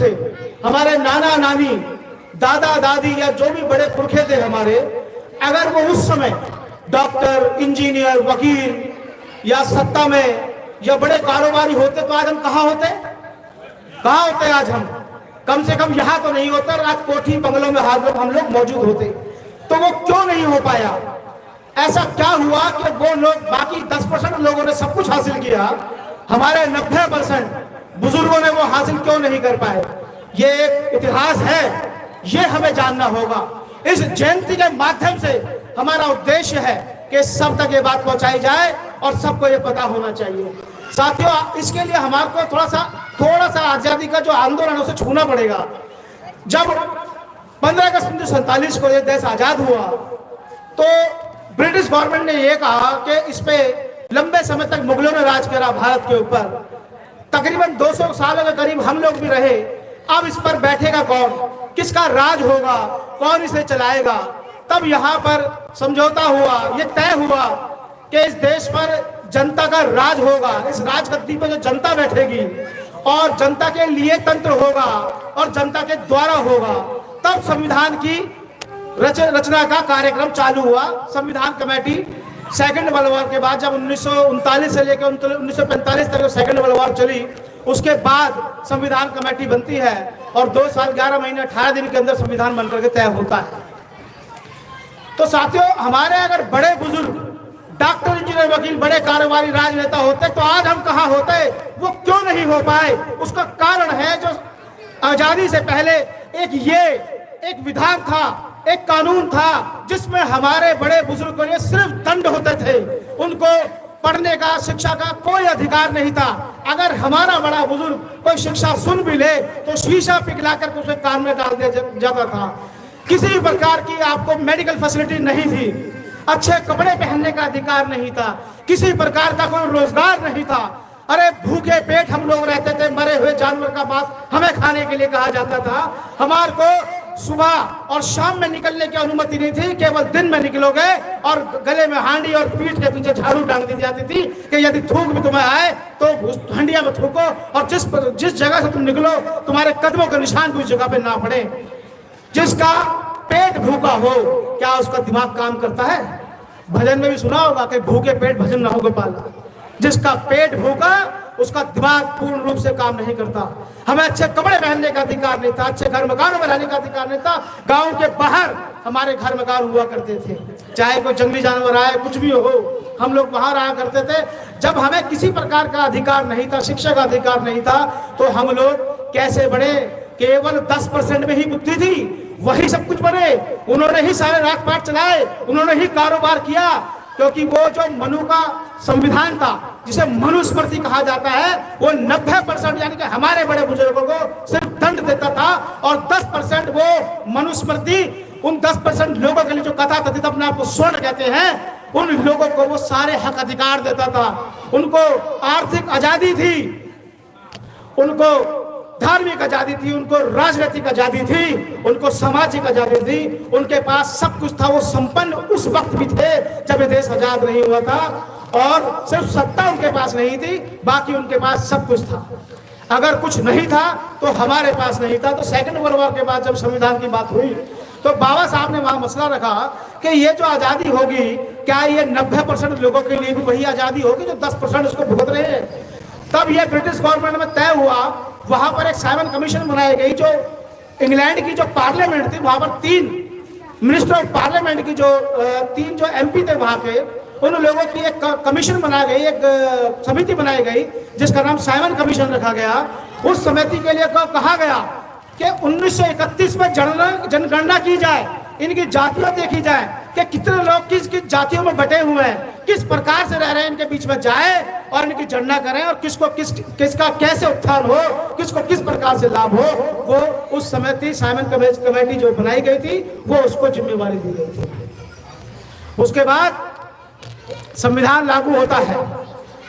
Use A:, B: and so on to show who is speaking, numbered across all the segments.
A: थे, हमारे नाना नानी, दादा दादी या जो भी बड़े पुरखे थे हमारे, अगर वो उस समय डॉक्टर, इंजीनियर, वकील या सत्ता में या बड़े कारोबारी होते तो आज हम कहाँ होते? कहाँ होते आज हम? कम से कम यहाँ तो नहीं होता, आज कोठी बंगलों में हम लोग मौजूद होते। तो वो क्यों नहीं हो पाया? ऐसा क्या हुआ कि वो लोग, बाकी 10% लोगों ने सब कुछ हासिल किया, हमारे 90% बुजुर्गों ने वो हासिल क्यों नहीं कर पाए? ये एक इतिहास है, ये हमें जानना होगा। इस जयंती के माध्यम से हमारा उद्देश्य है कि सब तक ये बात पहुंचाई जाए और सबको ये पता होना चाहिए। साथियों, इसके लिए हमारे को थोड़ा सा आजादी का जो आंदोलन है उसे छूना पड़ेगा। जब 15 अगस्त 1947 को ये देश आजाद हुआ तो ब्रिटिश गवर्नमेंट ने यह कहा कि इस पे लंबे समय तक मुगलों ने राज करा भारत के ऊपर, तकरीबन 200 सालों के करीब हम लोग भी रहे। अब इस पर बैठेगा कौन, किसका राज होगा, कौन इसे चलाएगा? तब यहाँ पर समझौता हुआ, ये तय हुआ कि इस देश पर जनता का राज होगा, इस राजगद्दी पर जो जनता बैठेगी और जनता के लिए तंत्र होगा और जनता के द्वारा होगा। तब संविधान की रचना का कार्यक्रम चालू हुआ। संविधान कमेटी सेकंड वर्ल्ड वॉर के बाद, जब 1939 से लेकर 1945 तक सेकंड वर्ल्ड वॉर चली, उसके बाद संविधान कमेटी बनती है और 2 साल 11 महीने 18 दिन के अंदर संविधान बनकर के तय होता है। तो साथियों, हमारे अगर बड़े बुजुर्ग डॉक्टर, इंजीनियर, वकील, बड़े कारोबारी, राजनेता होते तो आज हम कहाँ होते? वो क्यों नहीं हो पाए? उसका कारण है जो आजादी से पहले एक विधान था, एक कानून था, जिसमें हमारे बड़े बुजुर्ग के लिए सिर्फ दंड होते थे। उनको पढ़ने का, शिक्षा का कोई अधिकार नहीं था। अगर हमारा बड़ा बुजुर्ग कोई शिक्षा सुन भी ले तो शीशा पिघला कर उसे कान में डाल दिया जाता था। किसी भी प्रकार की आपको मेडिकल फैसिलिटी नहीं थी, अच्छे कपड़े पहनने का अधिकार नहीं था, किसी प्रकार का कोई रोजगार नहीं था। अरे भूखे पेट हम लोग रहते थे, मरे हुए जानवर का मांस हमें खाने के लिए कहा जाता था। हमारे को सुबह और शाम में निकलने की अनुमति नहीं थी, केवल दिन में निकलोगे और गले में हांडी और पीठ के पीछे झाड़ू टांग दी जाती थी कि यदि थूक भी तुम्हें आए तो हंडिया में थूको और जिस जगह से तुम निकलो तुम्हारे कदमों के निशान भी उस जगह पे ना पड़े। जिसका पेट भूखा हो, क्या उसका दिमाग काम करता है? भजन में भी सुना होगा कि भूखे पेट भजन ना हो गोपाला। जिसका पेट भूखा, उसका दिमाग पूर्ण रूप से काम नहीं करता। हमें अच्छे कपड़े पहनने का अधिकार नहीं था, अच्छे घर मकानों में रहने का अधिकार नहीं था। गांव के बाहर हमारे घर मकान हुआ करते थे, चाहे कोई जंगली जानवर आए, कुछ भी हो, हम लोग वहां रहा करते थे। जब हमें किसी प्रकार का अधिकार नहीं था, शिक्षा का अधिकार नहीं था, तो हम लोग कैसे बढ़े? केवल 10% में ही बुद्धि थी, वही सब कुछ बने। उन्होंने ही सारे राजपाट चलाए, उन्होंने ही कारोबार किया, क्योंकि वो जो मनु का संविधान था, जिसे मनुस्मृति कहा जाता है, वो 90% यानी कि हमारे बड़े बुजुर्गों को सिर्फ दंड देता था और 10% वो मनुस्मृति उन 10% लोगों के लिए जो कथा कथित अपने आप को स्वर्ण कहते हैं, उन लोगों को वो सारे हक अधिकार देता था। उनको आर्थिक आजादी थी, उनको धार्मिक आजादी थी, उनको राजनीतिक आजादी थी, उनको सामाजिक आजादी थी, उनके पास सब कुछ था। वो संपन्न उस वक्त भी थे जब ये देश आजाद नहीं हुआ था, और सिर्फ सत्ता उनके पास नहीं थी, बाकी उनके पास सब कुछ था। अगर कुछ नहीं था तो हमारे पास नहीं था। तो सेकंड वर्ल्ड वॉर के बाद जब संविधान की बात हुई तो बाबा साहब ने वहां मसला रखा कि ये जो आजादी होगी, क्या ये 90% लोगों के लिए भी वही आजादी होगी जो 10% उसको भुगत रहे हैं? तब ये ब्रिटिश गवर्नमेंट में तय हुआ। वहां पर एक साइमन कमीशन बनाई गई, जो इंग्लैंड की जो पार्लियामेंट थी, वहां पर 3 मिनिस्टर ऑफ पार्लियामेंट की जो 3 जो MP थे वहां के, उन लोगों की एक कमीशन बना गई, एक समिति बनाई गई जिसका नाम साइमन कमीशन रखा गया। उस समिति के लिए कहा गया कि 1931 में जनगणना की जाए, इनकी जातियां देखी जाए कि कितने लोग किस किस जातियों में बटे हुए हैं, किस प्रकार से रह रहे हैं, इनके बीच में जाए और इनकी गणना करें और किसको किसका कैसे उत्थान हो, किसको किस प्रकार से लाभ हो। वो उस समिति साइमन कमेटी जो बनाई गई थी, वो उसको जिम्मेवारी दी गई थी। उसके बाद संविधान लागू होता है,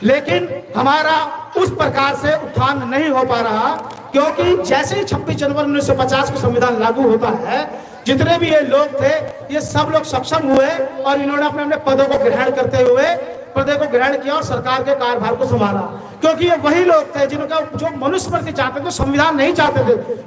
A: लेकिन हमारा उस प्रकार से उत्थान नहीं हो पा रहा, क्योंकि जैसे ही 26 जनवरी 1950 को संविधान लागू होता है, जितने भी ये लोग थे, ये सब लोग सक्षम हुए और इन्होंने अपने अपने पदों को ग्रहण करते हुए पदों को ग्रहण किया और सरकार के कार्यभार को संभाला। क्योंकि ये वही लोग थे जिनका जो मनुस्मृति चाहते थे, संविधान नहीं चाहते थे।